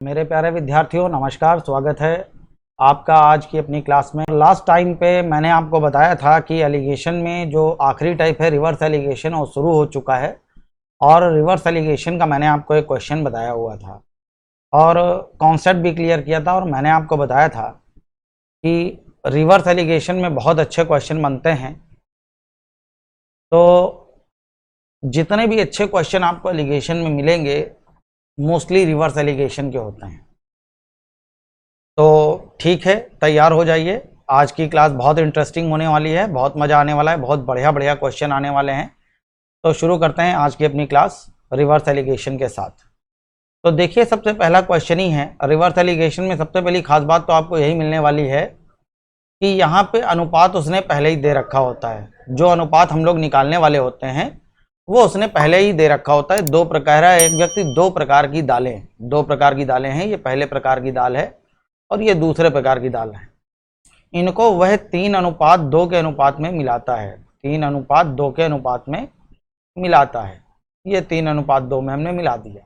मेरे प्यारे विद्यार्थियों, नमस्कार। स्वागत है आपका आज की अपनी क्लास में। लास्ट टाइम पे मैंने आपको बताया था कि एलिगेशन में जो आखिरी टाइप है रिवर्स एलिगेशन, वो शुरू हो चुका है। और रिवर्स एलिगेशन का मैंने आपको एक क्वेश्चन बताया हुआ था और कॉन्सेप्ट भी क्लियर किया था। और मैंने आपको बताया था कि रिवर्स एलिगेशन में बहुत अच्छे क्वेश्चन बनते हैं। तो जितने भी अच्छे क्वेश्चन आपको एलिगेशन में मिलेंगे मोस्टली रिवर्स एलिगेशन के होते हैं। तो ठीक है, तैयार हो जाइए। आज की क्लास बहुत इंटरेस्टिंग होने वाली है, बहुत मज़ा आने वाला है, बहुत बढ़िया बढ़िया क्वेश्चन आने वाले हैं। तो शुरू करते हैं आज की अपनी क्लास रिवर्स एलिगेशन के साथ। तो देखिए, सबसे पहला क्वेश्चन ही है रिवर्स एलिगेशन में। सबसे पहली खास बात तो आपको यही मिलने वाली है कि यहाँ पे अनुपात उसने पहले ही दे रखा होता है। जो अनुपात हम लोग निकालने वाले होते हैं वो उसने पहले ही दे रखा होता है। दो प्रकार है, एक व्यक्ति दो प्रकार की दालें, दो प्रकार की दालें हैं। ये पहले प्रकार की दाल है और ये दूसरे प्रकार की दाल है। इनको वह 3:2 के अनुपात में मिलाता है। 3:2 के अनुपात में मिलाता है। ये 3:2 में हमने मिला दिया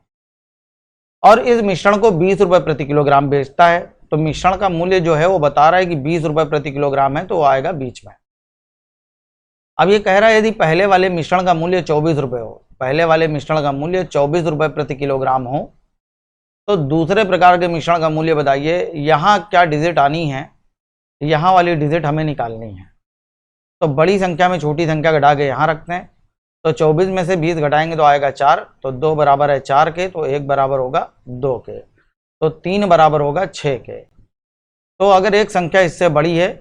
और इस मिश्रण को 20 रुपए प्रति किलोग्राम बेचता है। तो मिश्रण का मूल्य जो है वो बता रहा है कि 20 रुपए प्रति किलोग्राम है, तो वो आएगा बीच में। अब ये कह रहा है यदि पहले वाले मिश्रण का मूल्य 24 रुपए हो, पहले वाले मिश्रण का मूल्य 24 रुपए प्रति किलोग्राम हो, तो दूसरे प्रकार के मिश्रण का मूल्य बताइए। यहाँ क्या डिजिट आनी है, यहाँ वाली डिजिट हमें निकालनी है। तो बड़ी संख्या में छोटी संख्या घटा के यहाँ रखते हैं। तो 24 में से 20 घटाएंगे तो आएगा 4। तो 2 बराबर है 4 के, तो 1 बराबर होगा 2 के, तो 3 बराबर होगा 6 के। तो अगर एक संख्या इससे बड़ी है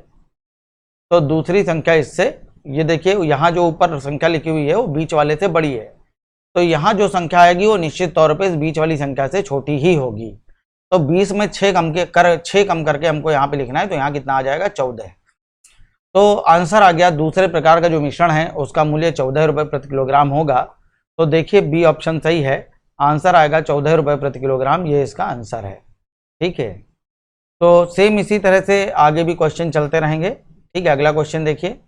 तो दूसरी संख्या इससे, ये देखिए यहाँ जो ऊपर संख्या लिखी हुई है वो बीच वाले से बड़ी है। तो यहाँ जो संख्या आएगी वो निश्चित तौर पे इस बीच वाली संख्या से छोटी ही होगी। तो 20 में 6 कम करके हमको यहाँ पे लिखना है। तो यहाँ कितना आ जाएगा 14। तो आंसर आ गया। दूसरे प्रकार का जो मिश्रण है उसका मूल्य 14 रुपए प्रति किलोग्राम होगा। तो देखिए बी ऑप्शन सही है, आंसर आएगा 14 रुपए प्रति किलोग्राम। ये इसका आंसर है। ठीक है, तो सेम इसी तरह से आगे भी क्वेश्चन चलते रहेंगे। ठीक है, अगला क्वेश्चन देखिए।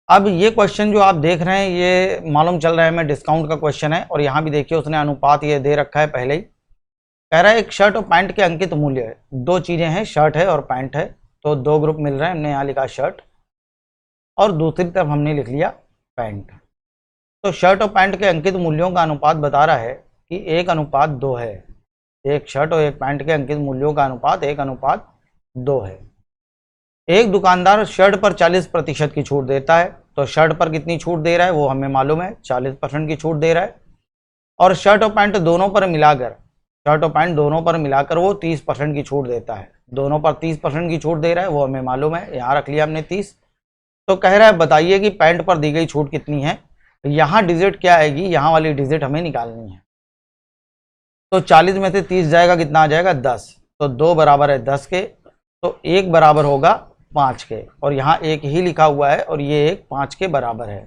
अब ये क्वेश्चन जो आप देख रहे हैं ये मालूम चल रहा है हमें डिस्काउंट का क्वेश्चन है। और यहाँ भी देखिए उसने अनुपात ये दे रखा है पहले ही। कह रहा है एक शर्ट और पैंट के अंकित मूल्य है। दो चीजें हैं, शर्ट है और पैंट है। तो दो ग्रुप मिल रहे हैं। हमने यहाँ लिखा शर्ट और दूसरी तरफ हमने लिख लिया पैंट। तो शर्ट और पैंट के अंकित मूल्यों का अनुपात बता रहा है कि 1:2 है। एक शर्ट और एक पैंट के अंकित मूल्यों का अनुपात 1:2 है। एक दुकानदार शर्ट पर 40% की छूट देता है। तो शर्ट पर कितनी छूट दे रहा है वो हमें मालूम है, 40% की छूट दे रहा है। और शर्ट और पैंट दोनों पर मिलाकर वो 30% की छूट देता है। दोनों पर 30% की छूट दे रहा है वो हमें मालूम है, यहाँ रख लिया हमने 30। तो कह रहा है बताइए कि पैंट पर दी गई छूट कितनी है। यहाँ डिजिट क्या आएगी, यहाँ वाली डिजिट हमें निकालनी है। तो 40 में से 30 जाएगा, कितना आ जाएगा 10। तो 2 बराबर है 10 के, तो 1 बराबर होगा 5 के। और यहाँ 1 ही लिखा हुआ है और ये 1 5 के बराबर है।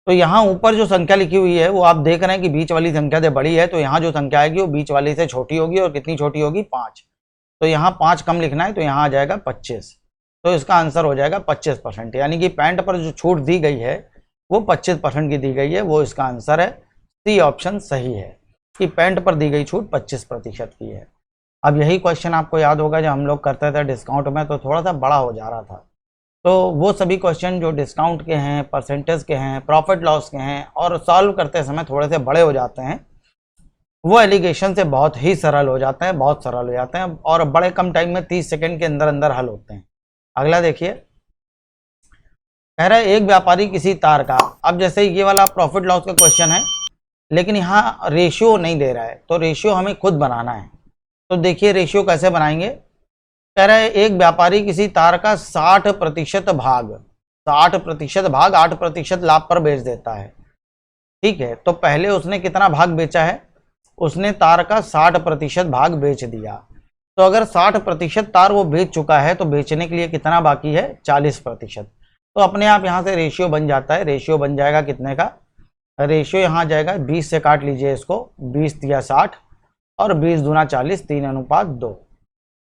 तो यहाँ ऊपर जो संख्या लिखी हुई है वो आप देख रहे हैं कि बीच वाली संख्या से बड़ी है। तो यहाँ जो संख्या आएगी वो बीच वाली से छोटी होगी। और कितनी छोटी होगी, 5। तो यहाँ 5 कम लिखना है, तो यहाँ आ जाएगा 25। तो इसका आंसर हो जाएगा 25%। यानी कि पैंट पर जो छूट दी गई है वो 25% की दी गई है। वो इसका आंसर है। सी ऑप्शन सही है कि पैंट पर दी गई छूट 25% की है। अब यही क्वेश्चन आपको याद होगा जब हम लोग करते थे डिस्काउंट में, तो थोड़ा सा बड़ा हो जा रहा था। तो वो सभी क्वेश्चन जो डिस्काउंट के हैं, परसेंटेज के हैं, प्रॉफिट लॉस के हैं और सॉल्व करते समय थोड़े से बड़े हो जाते हैं, वो एलिगेशन से बहुत ही सरल हो जाते हैं, बहुत सरल हो जाते हैं और बड़े कम टाइम में 30 सेकेंड के अंदर अंदर हल होते हैं। अगला देखिए, कह रहा है एक व्यापारी किसी तार का, अब जैसे ये वाला प्रॉफिट लॉस का क्वेश्चन है लेकिन यहाँ रेशियो नहीं दे रहा है, तो रेशियो हमें खुद बनाना है। तो देखिए रेशियो कैसे बनाएंगे। कह रहा है एक व्यापारी किसी तार का 60% भाग 8% लाभ पर बेच देता है। ठीक है, तो पहले उसने कितना भाग बेचा है, उसने तार का 60% भाग बेच दिया। तो अगर 60% तार वो बेच चुका है तो बेचने के लिए कितना बाकी है, 40%। तो अपने आप यहाँ से रेशियो बन जाता है। रेशियो बन जाएगा कितने का, रेशियो यहाँ जाएगा 20 से काट लीजिए इसको, 20 या 60 और 20 दूना 40, 3:2।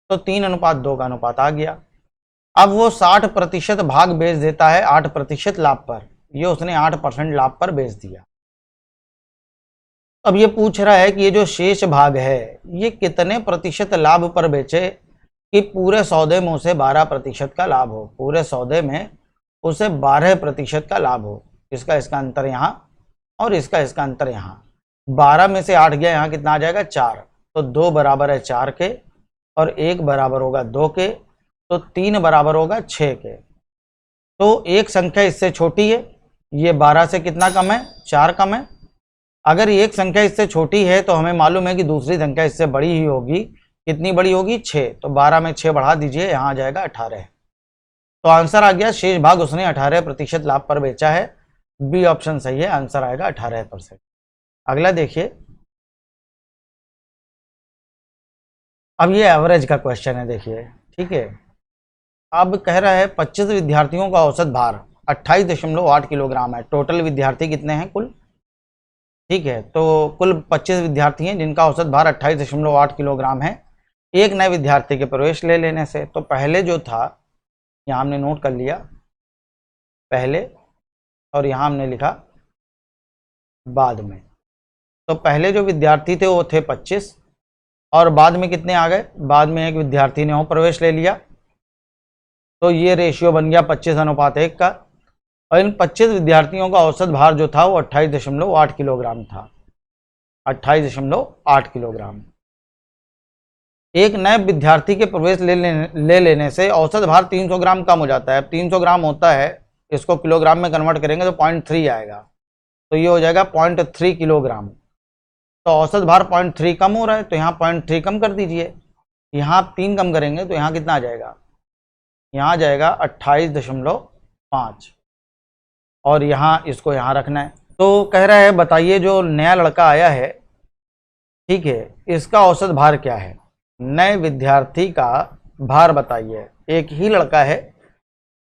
तो 3:2 का अनुपात आ गया। अब वो 60% भाग बेच देता है 8% लाभ पर। ये उसने 8% लाभ पर बेच दिया। अब ये पूछ रहा है कि ये जो शेष भाग है ये कितने प्रतिशत लाभ पर बेचे कि पूरे सौदे में उसे 12% का लाभ हो, पूरे सौदे में उसे 12% का लाभ हो। इसका अंतर यहाँ और इसका अंतर यहाँ। 12 में से 8 गया, यहाँ कितना आ जाएगा 4, तो 2 बराबर है 4 के और 1 बराबर होगा 2 के, तो 3 बराबर होगा 6 के। तो एक संख्या इससे छोटी है, ये 12 से कितना कम है, 4 कम है। अगर एक संख्या इससे छोटी है तो हमें मालूम है कि दूसरी संख्या इससे बड़ी ही होगी। कितनी बड़ी होगी, 6, तो 12 में 6 बढ़ा दीजिए, यहाँ आ जाएगा 18। तो आंसर आ गया शेष भाग उसने 18% लाभ पर बेचा है। बी ऑप्शन सही है, आंसर आएगा 18%। अगला देखिए, अब ये एवरेज का क्वेश्चन है, देखिए ठीक है। अब कह रहा है 25 विद्यार्थियों का औसत भार 28.8 किलोग्राम है। टोटल विद्यार्थी कितने हैं कुल, ठीक है, तो कुल 25 विद्यार्थी हैं जिनका औसत भार 28.8 किलोग्राम है। एक नए विद्यार्थी के प्रवेश ले लेने से, तो पहले जो था यहाँ हमने नोट कर लिया पहले, और यहाँ हमने लिखा बाद में। तो पहले जो विद्यार्थी थे वो थे 25 और बाद में कितने आ गए, बाद में एक विद्यार्थी ने वो प्रवेश ले लिया, तो ये रेशियो बन गया 25:1 का। और इन 25 विद्यार्थियों का औसत भार जो था वो 28.8 किलोग्राम था, 28.8 किलोग्राम। एक नए विद्यार्थी के प्रवेश ले लेने से औसत भार 300 ग्राम कम हो जाता है। अब 300 ग्राम होता है, इसको किलोग्राम में कन्वर्ट करेंगे तो 0.3 आएगा, तो ये हो जाएगा 0.3 किलोग्राम। तो औसत भार 0.3 कम हो रहा है, तो यहाँ 0.3 कम कर दीजिए। यहाँ आप 3 कम करेंगे तो यहाँ कितना आ जाएगा, यहाँ आ जाएगा 28.5, और यहाँ इसको यहाँ रखना है। तो कह रहा है बताइए जो नया लड़का आया है, ठीक है, इसका औसत भार क्या है। नए विद्यार्थी का भार बताइए। एक ही लड़का है,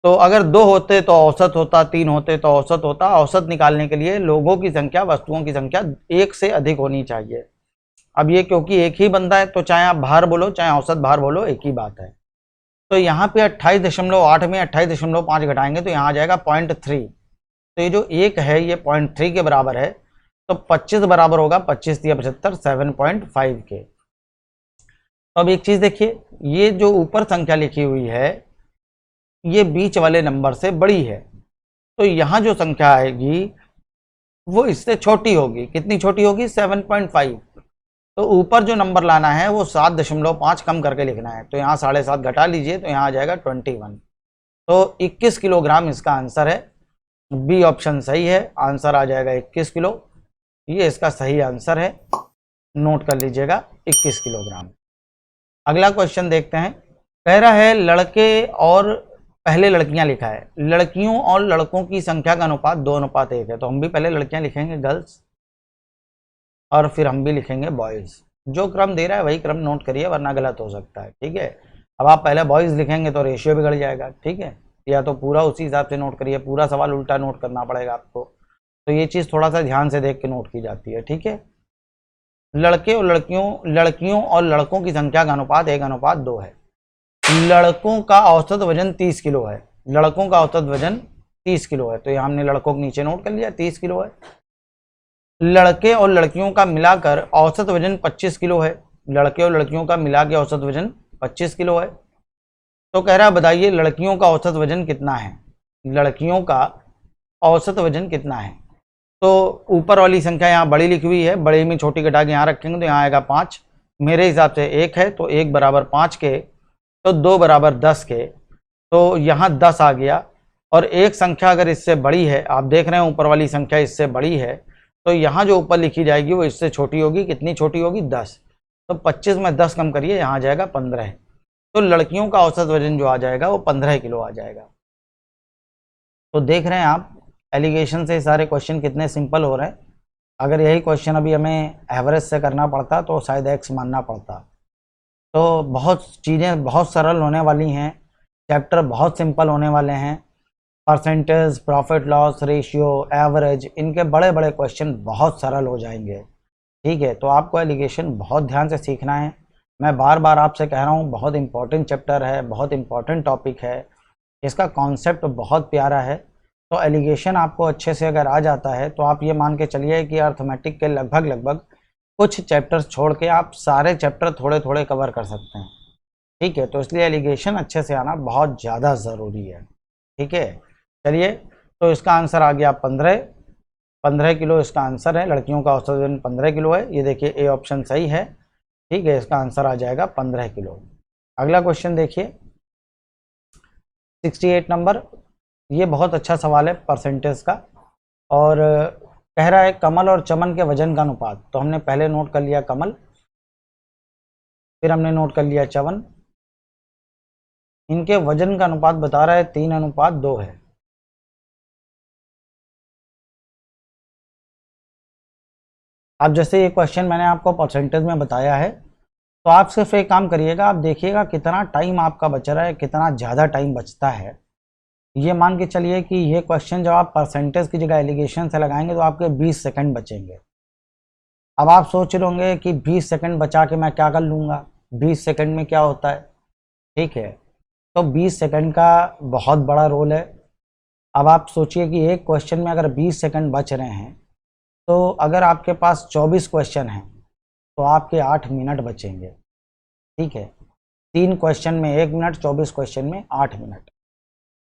तो अगर 2 होते तो औसत होता, 3 होते तो औसत होता। औसत निकालने के लिए लोगों की संख्या, वस्तुओं की संख्या 1 से अधिक होनी चाहिए। अब ये क्योंकि एक ही बंदा है, तो चाहे आप भार बोलो चाहे औसत भार बोलो एक ही बात है। तो यहाँ पे 28.8 में 28.5 घटाएंगे तो यहाँ आ जाएगा 0.3। तो ये जो 1 है ये 0.3 के बराबर है, तो 25 बराबर होगा 25 × 75, 7.5 के। तो अब एक चीज देखिए, ये जो ऊपर संख्या लिखी हुई है ये बीच वाले नंबर से बड़ी है, तो यहाँ जो संख्या आएगी वो इससे छोटी होगी। कितनी छोटी होगी, 7.5। तो ऊपर जो नंबर लाना है वो 7.5 कम करके लिखना है, तो यहाँ 7.5 घटा लीजिए तो यहाँ आ जाएगा 21। तो 21 किलोग्राम इसका आंसर है। बी ऑप्शन सही है, आंसर आ जाएगा 21 किलो। ये इसका सही आंसर है, नोट कर लीजिएगा 21 किलोग्राम। अगला क्वेश्चन देखते हैं। कह रहा है लड़के और पहले लड़कियां लिखा है, लड़कियों और लड़कों की संख्या का अनुपात 2:1 है। तो हम भी पहले लड़कियां लिखेंगे गर्ल्स, और फिर हम भी लिखेंगे बॉयज़। जो क्रम दे रहा है वही क्रम नोट करिए, वरना गलत हो सकता है, ठीक है। अब आप पहले बॉयज़ लिखेंगे तो रेशियो बिगड़ जाएगा, ठीक है, या तो पूरा उसी हिसाब से नोट करिए, पूरा सवाल उल्टा नोट करना पड़ेगा आपको। तो ये चीज़ थोड़ा सा ध्यान से देख के नोट की जाती है, ठीक है। लड़के और लड़कियों और लड़कों की संख्या का अनुपात 1:2 है। लड़कों का औसत वजन 30 किलो है, लड़कों का औसत वजन 30 किलो है, तो यहाँ हमने लड़कों के नीचे नोट कर लिया 30 किलो है। लड़के और लड़कियों का मिलाकर औसत वजन 25 किलो है, लड़के और लड़कियों का मिला के औसत वजन 25 किलो है। तो कह रहा है बताइए लड़कियों का औसत वजन कितना है, लड़कियों का औसत वजन कितना है। तो ऊपर वाली संख्या यहाँ बड़ी लिखी हुई है, बड़े में छोटी घटा के यहाँ रखेंगे तो यहाँ आएगा 5। मेरे हिसाब से 1 है, तो 1 बराबर 5 के, तो 2 बराबर 10 के, तो यहाँ 10 आ गया। और एक संख्या अगर इससे बड़ी है, आप देख रहे हैं ऊपर वाली संख्या इससे बड़ी है, तो यहाँ जो ऊपर लिखी जाएगी वो इससे छोटी होगी। कितनी छोटी होगी, 10। तो 25 में 10 कम करिए, यहाँ आ जाएगा 15। तो लड़कियों का औसत वजन जो आ जाएगा वो 15 किलो आ जाएगा। तो देख रहे हैं आप एलिगेशन से सारे क्वेश्चन कितने सिंपल हो रहे हैं। अगर यही क्वेश्चन अभी हमें एवरेज से करना पड़ता तो शायद एक्स मानना पड़ता। तो बहुत चीज़ें बहुत सरल होने वाली हैं, चैप्टर बहुत सिंपल होने वाले हैं। Percentage, profit loss ratio, average, इनके बड़े बड़े क्वेश्चन बहुत सरल हो जाएंगे, ठीक है। तो आपको एलिगेशन बहुत ध्यान से सीखना है। मैं बार बार आपसे कह रहा हूँ, बहुत इंपॉर्टेंट चैप्टर है, बहुत इंपॉर्टेंट टॉपिक है, इसका कॉन्सेप्ट बहुत प्यारा है। तो एलिगेशन आपको अच्छे से अगर आ जाता है तो आप ये मान के चलिए कि अर्थमेटिक के लगभग कुछ चैप्टर्स छोड़ के आप सारे चैप्टर थोड़े थोड़े कवर कर सकते हैं। ठीक है, तो इसलिए एलिगेशन अच्छे से आना बहुत ज़्यादा ज़रूरी है। ठीक है, चलिए, तो इसका आंसर आ गया 15 किलो इसका आंसर है। लड़कियों का औसत वजन 15 किलो है। ये देखिए ए ऑप्शन सही है। ठीक है, इसका आंसर आ जाएगा 15 किलो। अगला क्वेश्चन देखिए 68 नंबर। ये बहुत अच्छा सवाल है परसेंटेज का, और कह रहा है कमल और चमन के वजन का अनुपात। तो हमने पहले नोट कर लिया कमल, फिर हमने नोट कर लिया चमन। इनके वजन का अनुपात बता रहा है 3:2 है। अब जैसे ये क्वेश्चन मैंने आपको परसेंटेज में बताया है, तो आप सिर्फ एक काम करिएगा, आप देखिएगा कितना टाइम आपका बच रहा है, कितना ज़्यादा टाइम बचता है। ये मान के चलिए कि ये क्वेश्चन जब आप परसेंटेज की जगह एलिगेशन से लगाएंगे तो आपके 20 सेकंड बचेंगे। अब आप सोच रहे होंगे कि 20 सेकंड बचा के मैं क्या कर लूँगा, 20 सेकंड में क्या होता है। ठीक है, तो 20 सेकंड का बहुत बड़ा रोल है। अब आप सोचिए कि एक क्वेश्चन में अगर 20 सेकंड बच रहे हैं, तो अगर आपके पास 24 क्वेश्चन हैं तो आपके 8 मिनट बचेंगे। ठीक है, 3 क्वेश्चन में 1 मिनट, 24 क्वेश्चन में 8 मिनट।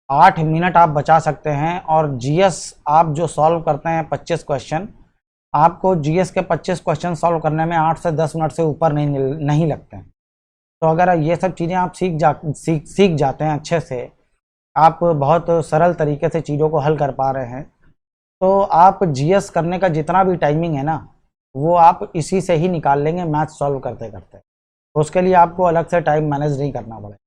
8 मिनट आप बचा सकते हैं। और जीएस आप जो सॉल्व करते हैं 25 क्वेश्चन, आपको जीएस के 25 क्वेश्चन सॉल्व करने में 8 से 10 मिनट से ऊपर नहीं लगते हैं। तो अगर ये सब चीज़ें आप सीख जाते हैं अच्छे से, आप बहुत सरल तरीके से चीज़ों को हल कर पा रहे हैं, तो आप जीएस करने का जितना भी टाइमिंग है ना, वो आप इसी से ही निकाल लेंगे मैथ सॉल्व करते करते। उसके लिए आपको अलग से टाइम मैनेज नहीं करना पड़ेगा।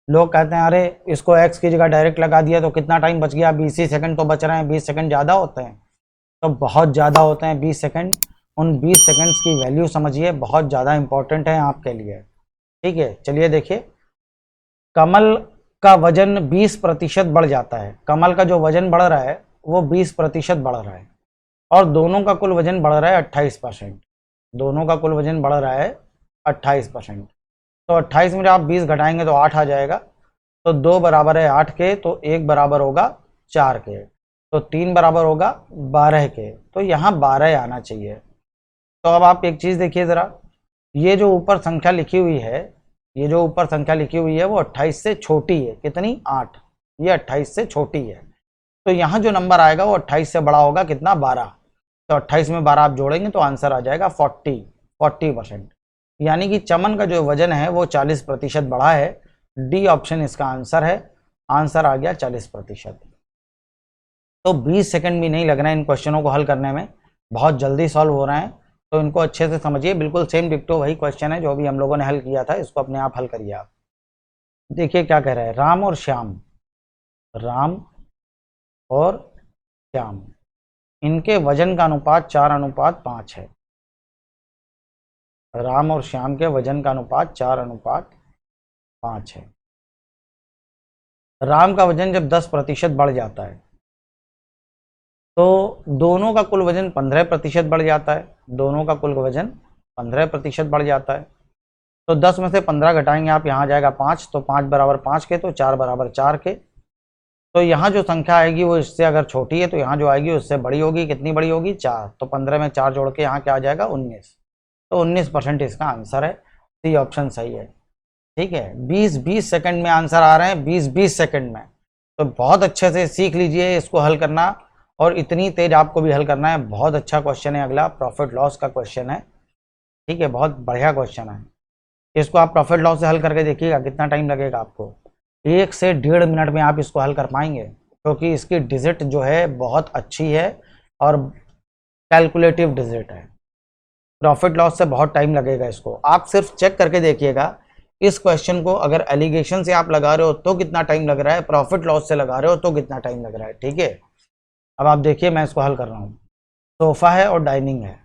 लोग कहते हैं अरे इसको एक्स की जगह डायरेक्ट लगा दिया तो कितना टाइम बच गया, 20 ही सेकंड तो बच रहे हैं। 20 सेकंड ज़्यादा होते हैं, तो बहुत ज़्यादा होते हैं 20 सेकंड। उन 20 सेकंड्स की वैल्यू समझिए, बहुत ज़्यादा इंपॉर्टेंट है आपके लिए। ठीक है, चलिए देखिए, कमल का वजन 20% बढ़ जाता है। कमल का जो वजन बढ़ रहा है वो 20% बढ़ रहा है, और दोनों का कुल वजन बढ़ रहा है 28%। दोनों का कुल वजन बढ़ रहा है 28%। तो 28 में जब आप 20 घटाएंगे तो 8 आ जाएगा। तो 2 बराबर है 8 के, तो 1 बराबर होगा 4 के, तो 3 बराबर होगा 12 के। तो यहाँ 12 आना चाहिए। तो अब आप एक चीज़ देखिए ज़रा, ये जो ऊपर संख्या लिखी हुई है, ये जो ऊपर संख्या लिखी हुई है वो 28 से छोटी है। कितनी? 8। ये 28 से छोटी है, तो यहाँ जो नंबर आएगा वो 28 से बड़ा होगा। कितना? 12। तो 28 में 12 आप जोड़ेंगे तो आंसर आ जाएगा 40%। यानी कि चमन का जो वजन है वो 40% बढ़ा है। डी ऑप्शन इसका आंसर है। आंसर आ गया 40%। तो 20 सेकंड भी नहीं लग रहे हैं इन क्वेश्चनों को हल करने में, बहुत जल्दी सॉल्व हो रहे हैं। तो इनको अच्छे से समझिए, बिल्कुल सेम डिक्टो वही क्वेश्चन है जो भी हम लोगों ने हल किया था, इसको अपने आप हल करिए आप। देखिए क्या कह रहे हैं, राम और श्याम, राम और श्याम, इनके वजन का अनुपात 4:5 है। राम और श्याम के वजन का अनुपात 4:5 है। राम का वजन जब 10% बढ़ जाता है तो दोनों का कुल वजन 15% बढ़ जाता है। दोनों का कुल वजन 15% बढ़ जाता है। तो 10 में से 15 घटाएंगे आप, यहाँ आ जाएगा 5। तो 5 बराबर 5 के, तो 4 बराबर 4 के। तो यहाँ जो संख्या आएगी वो इससे अगर छोटी है तो यहाँ जो आएगी उससे बड़ी होगी। कितनी बड़ी होगी? 4। तो 15 में 4 जोड़ के यहाँ क्या आ जाएगा? 19। तो 19% इसका आंसर है। सी ऑप्शन सही है। ठीक है, 20 सेकंड में आंसर आ रहे हैं, 20 सेकंड में। तो बहुत अच्छे से सीख लीजिए इसको हल करना, और इतनी तेज आपको भी हल करना है। बहुत अच्छा क्वेश्चन है। अगला प्रॉफिट लॉस का क्वेश्चन है। ठीक है, बहुत बढ़िया क्वेश्चन है। इसको आप प्रॉफिट लॉस से हल करके देखिएगा कितना टाइम लगेगा आपको। 1 से 1.5 मिनट में आप इसको हल कर पाएंगे, क्योंकि इसकी डिजिट जो है बहुत अच्छी है और कैलकुलेटिव डिजिट है। प्रॉफिट लॉस से बहुत टाइम लगेगा। इसको आप सिर्फ चेक करके देखिएगा, इस क्वेश्चन को अगर एलिगेशन से आप लगा रहे हो तो कितना टाइम लग रहा है, प्रॉफिट लॉस से लगा रहे हो तो कितना टाइम लग रहा है। ठीक है, अब आप देखिए मैं इसको हल कर रहा हूँ। सोफा है और डाइनिंग है।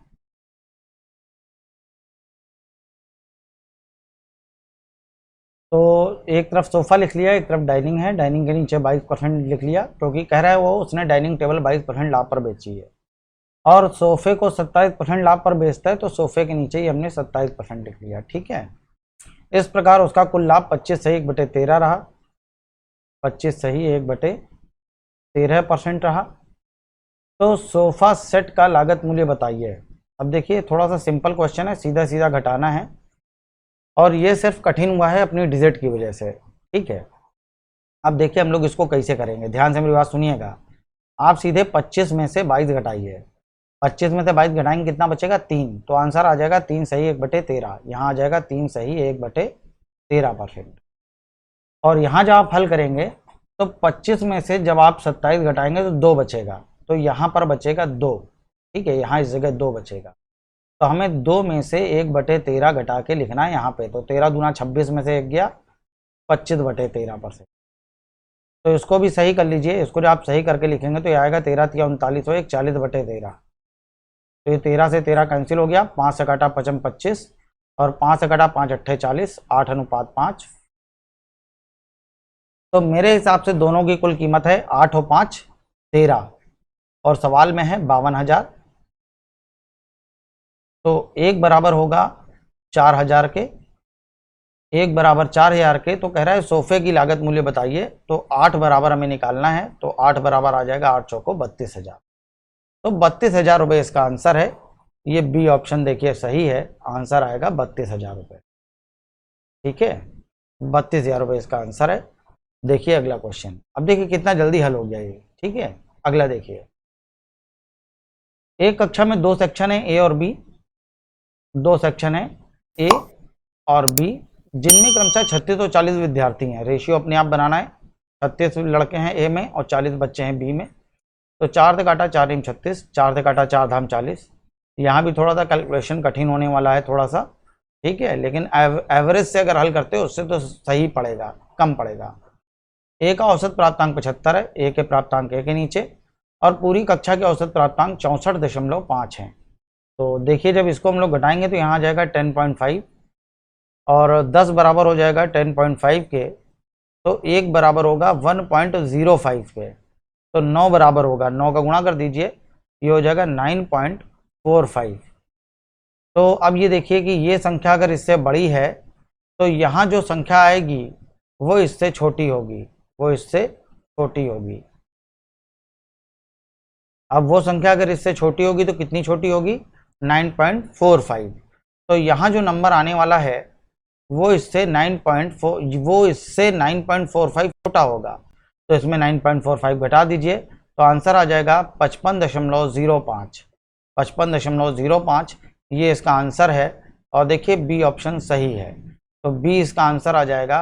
तो एक तरफ सोफा लिख लिया, एक तरफ डाइनिंग है। डाइनिंग के नीचे 22% लिख लिया, क्योंकि कह रहा है वो उसने डाइनिंग टेबल 22% लाभ पर बेची है, और सोफे को 27% लाभ पर बेचता है, तो सोफे के नीचे ही हमने 27% लिख लिया। ठीक है, इस प्रकार उसका कुल लाभ 25 सही 1/13 रहा। 25 सही 1/13 13% रहा। तो सोफा सेट का लागत मूल्य बताइए। अब देखिए थोड़ा सा सिंपल क्वेश्चन है, सीधा सीधा घटाना है, और ये सिर्फ कठिन हुआ है अपनी डिजिट की वजह से, ठीक है। अब देखिए हम लोग इसको कैसे करेंगे, ध्यान से मेरी बात सुनिएगा। आप सीधे 25 में से 22 घटाइए। 25 में से 22 घटाएंगे कितना बचेगा, 3। तो आंसर आ जाएगा 3 सही 1/13। यहाँ आ जाएगा 3 सही 1/13%। और यहाँ जब आप हल करेंगे तो 25 में से जब आप 27 घटाएंगे तो 2 बचेगा, तो यहाँ पर बचेगा 2, ठीक है, यहाँ इस जगह 2 बचेगा। तो हमें 2 में से 1/13 घटा के लिखना है यहाँ पे। तो 13 दूना 26 में से 1 गया 25/13%। तो इसको भी सही कर लीजिए। इसको जब आप सही करके लिखेंगे तो ये आएगा 13 × 39 1 40/13। तो ये 13 से 13 कैंसिल हो गया, 5 से काटा 55 25, और 5 से काटा 5 8 40, 8:5। तो मेरे हिसाब से दोनों की कुल कीमत है 8 और 5 13, और सवाल में है 52,000। तो एक बराबर होगा 4,000 के, एक बराबर 4,000 के। तो कह रहा है सोफे की लागत मूल्य बताइए। तो 8 बराबर हमें निकालना है, तो 8 बराबर आ जाएगा 8 चौको 32,000। तो 32,000 रुपये इसका आंसर है। ये बी ऑप्शन देखिए सही है, आंसर आएगा 32,000 रुपये, ठीक है। 32,000 रुपये इसका आंसर है। देखिए अगला क्वेश्चन। अब देखिए कितना जल्दी हल हो गया ये, ठीक है। अगला देखिए, एक कक्षा में 2 सेक्शन है ए और बी। 2 सेक्शन है ए और बी, जिनमें क्रमशः 36 और 40 विद्यार्थी हैं। रेशियो अपने आप बनाना है। 36 लड़के हैं ए में और 40 बच्चे हैं बी में। तो 4 से काटा 4 × 36, 4 से काटा 4 धाम 40। यहाँ भी थोड़ा सा कैलकुलेशन कठिन होने वाला है थोड़ा सा, ठीक है, लेकिन एवरेज से अगर हल करते हो उससे तो सही पड़ेगा, कम पड़ेगा। ए का औसत प्राप्तांक 75 है, ए के प्राप्तांक ए के नीचे, और पूरी कक्षा के औसत प्राप्तांक 64.5 हैं। तो देखिए जब इसको हम लोग घटाएंगे तो यहाँ आ जाएगा 10.5, और 10 बराबर हो जाएगा 10.5 के, तो 1 बराबर होगा 1.05 के। तो 9 बराबर होगा, 9 का गुणा कर दीजिए, ये हो जाएगा 9.45। तो अब ये देखिए कि ये संख्या अगर इससे बड़ी है तो यहाँ जो संख्या आएगी वो इससे छोटी होगी, वो इससे छोटी होगी। अब वो संख्या अगर इससे छोटी होगी तो कितनी छोटी होगी, 9.45। तो यहाँ जो नंबर आने वाला है वो इससे 9.45 छोटा होगा। तो इसमें 9.45 घटा दीजिए, तो आंसर आ जाएगा 55.05। 55.05 ये इसका आंसर है। और देखिए बी ऑप्शन सही है, तो बी इसका आंसर आ जाएगा